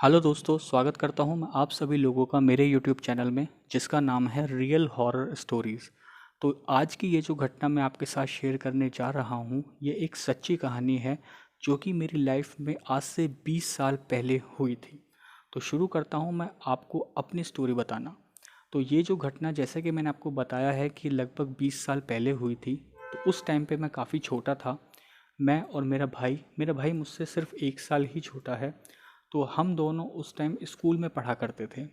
Hello दोस्तों, स्वागत करता हूं मैं आप सभी लोगों का मेरे यूट्यूब चैनल में जिसका नाम है रियल हॉरर स्टोरीज़। तो आज की ये जो घटना मैं आपके साथ शेयर करने जा रहा हूं, ये एक सच्ची कहानी है जो कि मेरी लाइफ में आज से 20 साल पहले हुई थी। तो शुरू करता हूं मैं आपको अपनी स्टोरी बताना। तो ये जो घटना, जैसे कि मैंने आपको बताया है कि लगभग 20 साल पहले हुई थी। तो उस टाइम पे मैं काफ़ी छोटा था। मैं और मेरा भाई मुझसे सिर्फ 1 साल ही छोटा है। तो हम दोनों उस टाइम स्कूल में पढ़ा करते थे।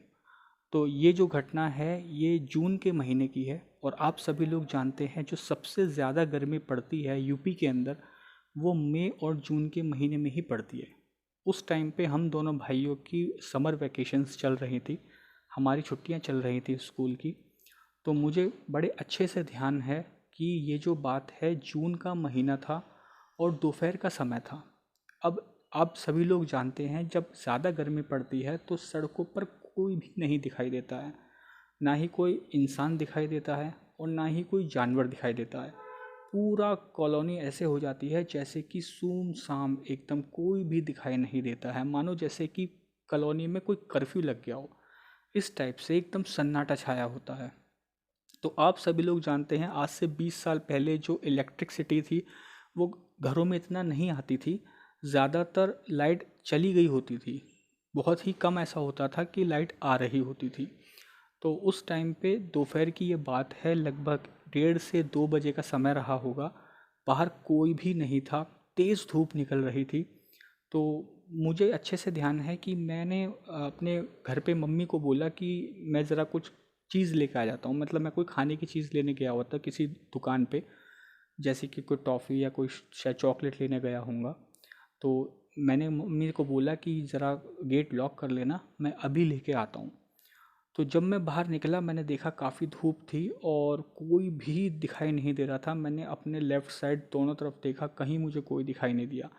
तो ये जो घटना है ये जून के महीने की है, और आप सभी लोग जानते हैं जो सबसे ज़्यादा गर्मी पड़ती है यूपी के अंदर, वो मई और जून के महीने में ही पड़ती है। उस टाइम पे हम दोनों भाइयों की समर वैकेशंस चल रही थी, हमारी छुट्टियां चल रही थी स्कूल की। तो मुझे बड़े अच्छे से ध्यान है कि ये जो बात है जून का महीना था और दोपहर का समय था। अब आप सभी लोग जानते हैं जब ज़्यादा गर्मी पड़ती है तो सड़कों पर कोई भी नहीं दिखाई देता है, ना ही कोई इंसान दिखाई देता है और ना ही कोई जानवर दिखाई देता है। पूरा कॉलोनी ऐसे हो जाती है जैसे कि सूम-साम, एकदम कोई भी दिखाई नहीं देता है, मानो जैसे कि कॉलोनी में कोई कर्फ्यू लग गया हो। इस टाइप से एकदम सन्नाटा छाया होता है। तो आप सभी लोग जानते हैं आज से 20 साल पहले जो इलेक्ट्रिसिटी थी वो घरों में इतना नहीं आती थी। ज़्यादातर लाइट चली गई होती थी, बहुत ही कम ऐसा होता था कि लाइट आ रही होती थी। तो उस टाइम पे दोपहर की ये बात है, लगभग 1:30 से 2 बजे का समय रहा होगा। बाहर कोई भी नहीं था, तेज़ धूप निकल रही थी। तो मुझे अच्छे से ध्यान है कि मैंने अपने घर पे मम्मी को बोला कि मैं ज़रा कुछ चीज़ लेके आ जाता हूँ, मतलब मैं कोई खाने की चीज़ लेने गया हुआ था किसी दुकान पे, जैसे कि कोई टॉफ़ी या कोई शायद चॉकलेट लेने गया हूँगा। तो मैंने मम्मी को बोला कि ज़रा गेट लॉक कर लेना, मैं अभी लेके आता हूँ। तो जब मैं बाहर निकला मैंने देखा काफ़ी धूप थी और कोई भी दिखाई नहीं दे रहा था। मैंने अपने लेफ़्ट साइड दोनों तरफ देखा, कहीं मुझे कोई दिखाई नहीं दिया।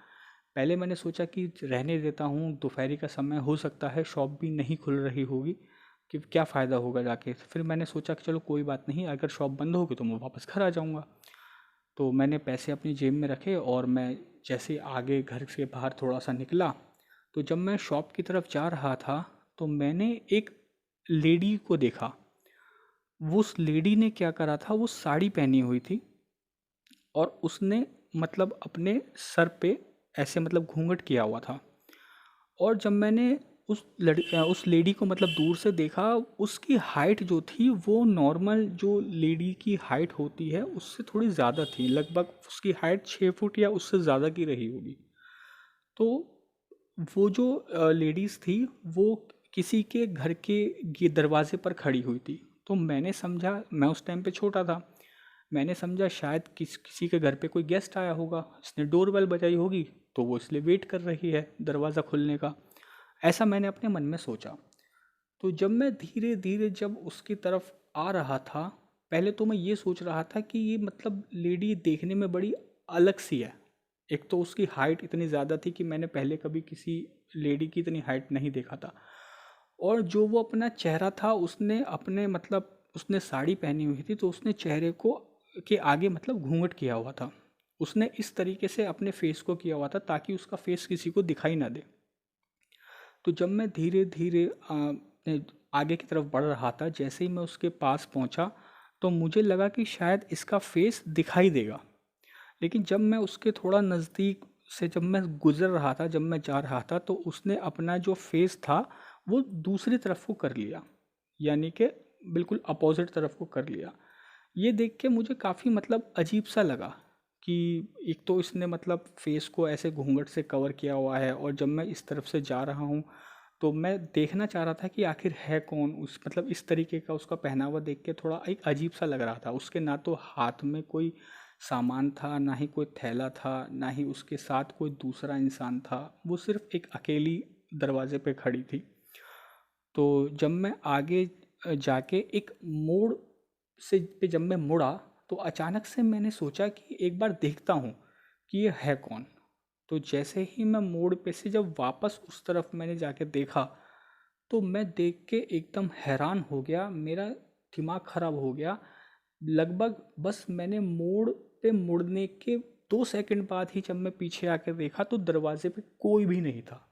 पहले मैंने सोचा कि रहने देता हूँ, दोपहरी का समय हो सकता है शॉप भी नहीं खुल रही होगी, कि क्या फ़ायदा होगा जाके। फिर मैंने सोचा कि चलो कोई बात नहीं, अगर शॉप बंद होगी तो मैं वापस घर आ जाऊँगा। तो मैंने पैसे अपनी जेब में रखे और मैं जैसे आगे घर से बाहर थोड़ा सा निकला, तो जब मैं शॉप की तरफ जा रहा था तो मैंने एक लेडी को देखा। वो उस लेडी ने क्या करा था, वो साड़ी पहनी हुई थी और उसने मतलब अपने सर पे ऐसे मतलब घूंघट किया हुआ था। और जब मैंने उस लेडी को मतलब दूर से देखा, उसकी हाइट जो थी वो नॉर्मल जो लेडी की हाइट होती है उससे थोड़ी ज़्यादा थी, लगभग उसकी हाइट 6 फुट या उससे ज़्यादा की रही होगी। तो वो जो लेडीज़ थी वो किसी के घर के दरवाजे पर खड़ी हुई थी। तो मैंने समझा, मैं उस टाइम पे छोटा था, मैंने समझा शायद किसी के घर पे कोई गेस्ट आया होगा, इसने डोर बेल बजाई होगी, तो वो इसलिए वेट कर रही है दरवाज़ा खुलने का। ऐसा मैंने अपने मन में सोचा। तो जब मैं धीरे धीरे जब उसकी तरफ आ रहा था, पहले तो मैं ये सोच रहा था कि ये मतलब लेडी देखने में बड़ी अलग सी है। एक तो उसकी हाइट इतनी ज़्यादा थी कि मैंने पहले कभी किसी लेडी की इतनी हाइट नहीं देखा था। और जो वो अपना चेहरा था, उसने अपने मतलब उसने साड़ी पहनी हुई थी तो उसने चेहरे को के आगे मतलब घूंघट किया हुआ था। उसने इस तरीके से अपने फेस को किया हुआ था ताकि उसका फेस किसी को दिखाई ना दे। तो जब मैं धीरे धीरे अपने आगे की तरफ बढ़ रहा था, जैसे ही मैं उसके पास पहुंचा तो मुझे लगा कि शायद इसका फेस दिखाई देगा। लेकिन जब मैं उसके थोड़ा नज़दीक से जब मैं गुज़र रहा था, जब मैं जा रहा था, तो उसने अपना जो फेस था वो दूसरी तरफ को कर लिया, यानी कि बिल्कुल अपोजिट तरफ को कर लिया। ये देख के मुझे काफ़ी मतलब अजीब सा लगा कि एक तो इसने मतलब फेस को ऐसे घूंघट से कवर किया हुआ है, और जब मैं इस तरफ से जा रहा हूँ तो मैं देखना चाह रहा था कि आखिर है कौन। उस मतलब इस तरीके का उसका पहनावा देख के थोड़ा एक अजीब सा लग रहा था। उसके ना तो हाथ में कोई सामान था, ना ही कोई थैला था, ना ही उसके साथ कोई दूसरा इंसान था। वो सिर्फ एक अकेली दरवाजे पे खड़ी थी। तो जब मैं आगे जाके एक मोड़ से पे जब मैं मुड़ा, तो अचानक से मैंने सोचा कि एक बार देखता हूँ कि ये है कौन। तो जैसे ही मैं मोड़ पे से जब वापस उस तरफ मैंने जाके देखा, तो मैं देख के एकदम हैरान हो गया, मेरा दिमाग खराब हो गया। लगभग बस मैंने मोड़ पे मुड़ने के 2 सेकंड बाद ही जब मैं पीछे आकर देखा तो दरवाजे पे कोई भी नहीं था।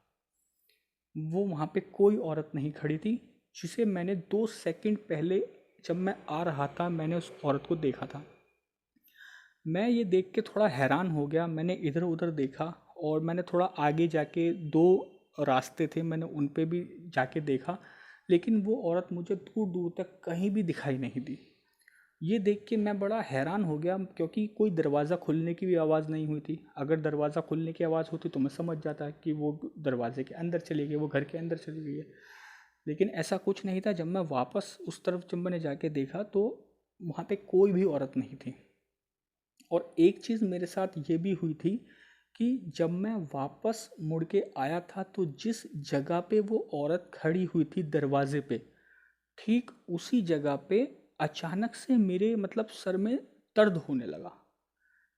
वो वहाँ पे कोई औरत नहीं खड़ी थी, जिसे मैंने 2 सेकंड पहले जब मैं आ रहा था मैंने उस औरत को देखा था। मैं ये देख के थोड़ा हैरान हो गया। मैंने इधर उधर देखा और मैंने थोड़ा आगे जाके दो रास्ते थे, मैंने उन पे भी जाके देखा, लेकिन वो औरत मुझे दूर दूर तक कहीं भी दिखाई नहीं दी। ये देख के मैं बड़ा हैरान हो गया, क्योंकि कोई दरवाज़ा खुलने की भी आवाज़ नहीं हुई थी। अगर दरवाज़ा खुलने की आवाज़ होती तो मैं समझ जाता कि वो दरवाजे के अंदर चली गई, वो घर के अंदर चली गई है। लेकिन ऐसा कुछ नहीं था। जब मैं वापस उस तरफ जब मैंने जाके देखा तो वहाँ पे कोई भी औरत नहीं थी। और एक चीज़ मेरे साथ ये भी हुई थी कि जब मैं वापस मुड़ के आया था तो जिस जगह पे वो औरत खड़ी हुई थी दरवाजे पे, ठीक उसी जगह पे अचानक से मेरे मतलब सर में दर्द होने लगा।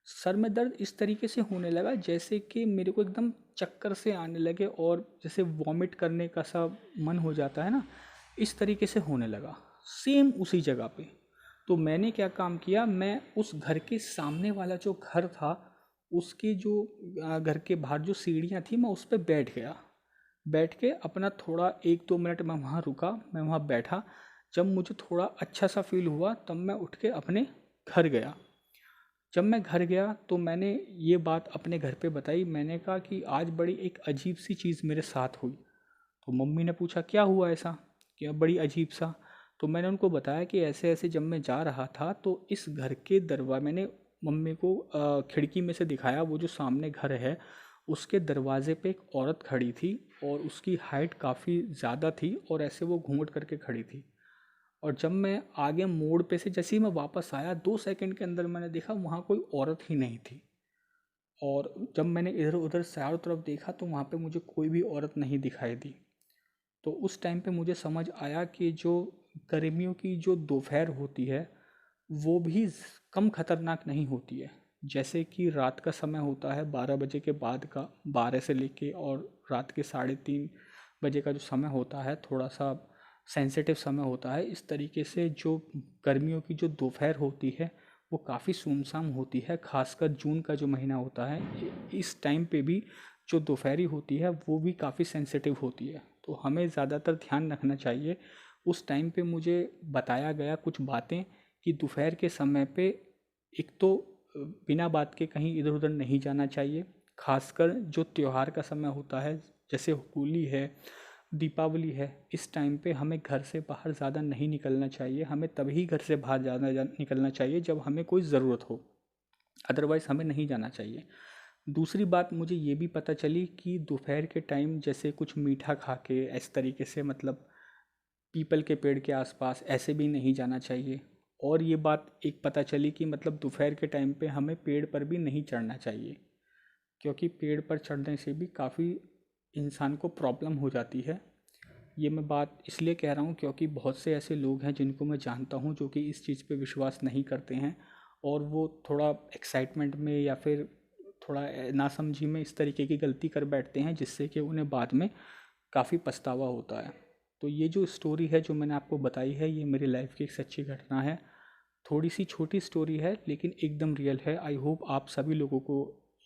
सर में दर्द इस तरीके से होने लगा जैसे कि मेरे को एकदम चक्कर से आने लगे, और जैसे वॉमिट करने का सा मन हो जाता है ना, इस तरीके से होने लगा सेम उसी जगह पे। तो मैंने क्या काम किया, मैं उस घर के सामने वाला जो घर था उसके जो घर के बाहर जो सीढ़ियाँ थी मैं उस पर बैठ गया। बैठ के अपना थोड़ा 1-2 मिनट मैं वहाँ रुका, मैं वहाँ बैठा। जब मुझे थोड़ा अच्छा सा फील हुआ तब मैं उठ के अपने घर गया। जब मैं घर गया तो मैंने ये बात अपने घर पे बताई। मैंने कहा कि आज बड़ी एक अजीब सी चीज़ मेरे साथ हुई। तो मम्मी ने पूछा क्या हुआ ऐसा, क्या बड़ी अजीब सा। तो मैंने उनको बताया कि ऐसे ऐसे जब मैं जा रहा था तो इस घर के दरवाजे, मैंने मम्मी को खिड़की में से दिखाया, वो जो सामने घर है उसके दरवाजे पे एक औरत खड़ी थी, और उसकी हाइट काफ़ी ज़्यादा थी और ऐसे वो घूंघट करके खड़ी थी। और जब मैं आगे मोड़ पे से जैसे ही मैं वापस आया 2 सेकंड के अंदर मैंने देखा वहाँ कोई औरत ही नहीं थी। और जब मैंने इधर उधर चारों तरफ देखा तो वहाँ पे मुझे कोई भी औरत नहीं दिखाई दी। तो उस टाइम पे मुझे समझ आया कि जो गर्मियों की जो दोपहर होती है वो भी कम खतरनाक नहीं होती है। जैसे कि रात का समय होता है 12 बजे के बाद का, 12 से लेके और रात के 3:30 बजे का जो समय होता है थोड़ा सा सेंसिटिव समय होता है। इस तरीके से जो गर्मियों की जो दोपहर होती है वो काफ़ी सुनसान होती है। खासकर जून का जो महीना होता है इस टाइम पे भी जो दोपहरी होती है वो भी काफ़ी सेंसिटिव होती है। तो हमें ज़्यादातर ध्यान रखना चाहिए। उस टाइम पे मुझे बताया गया कुछ बातें कि दोपहर के समय पे एक तो बिना बात के कहीं इधर उधर नहीं जाना चाहिए। खासकर जो त्यौहार का समय होता है जैसे होली है, दीपावली है, इस टाइम पे हमें घर से बाहर ज़्यादा नहीं निकलना चाहिए। हमें तभी घर से बाहर निकलना चाहिए जब हमें कोई ज़रूरत हो, अदरवाइज़ हमें नहीं जाना चाहिए। दूसरी बात मुझे ये भी पता चली कि दोपहर के टाइम जैसे कुछ मीठा खा के इस तरीके से मतलब पीपल के पेड़ के आसपास ऐसे भी नहीं जाना चाहिए। और ये बात एक पता चली कि मतलब दोपहर के टाइम पे हमें पेड़ पर भी नहीं चढ़ना चाहिए, क्योंकि पेड़ पर चढ़ने से भी काफ़ी इंसान को प्रॉब्लम हो जाती है। ये मैं बात इसलिए कह रहा हूँ क्योंकि बहुत से ऐसे लोग हैं जिनको मैं जानता हूँ जो कि इस चीज़ पे विश्वास नहीं करते हैं, और वो थोड़ा एक्साइटमेंट में या फिर थोड़ा नासमझी में इस तरीके की गलती कर बैठते हैं जिससे कि उन्हें बाद में काफ़ी पछतावा होता है। तो ये जो स्टोरी है जो मैंने आपको बताई है ये मेरी लाइफ की एक सच्ची घटना है। थोड़ी सी छोटी स्टोरी है लेकिन एकदम रियल है। आई होप आप सभी लोगों को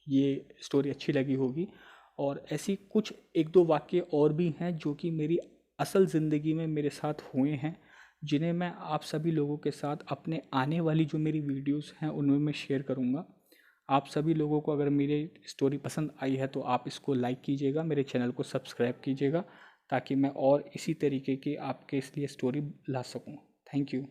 ये स्टोरी अच्छी लगी होगी। और ऐसी कुछ एक दो वाक़ये और भी हैं जो कि मेरी असल ज़िंदगी में मेरे साथ हुए हैं, जिन्हें मैं आप सभी लोगों के साथ अपने आने वाली जो मेरी वीडियोस हैं उनमें मैं शेयर करूँगा। आप सभी लोगों को अगर मेरी स्टोरी पसंद आई है तो आप इसको लाइक कीजिएगा, मेरे चैनल को सब्सक्राइब कीजिएगा, ताकि मैं और इसी तरीके की आपके इसलिए स्टोरी ला सकूँ। Thank you.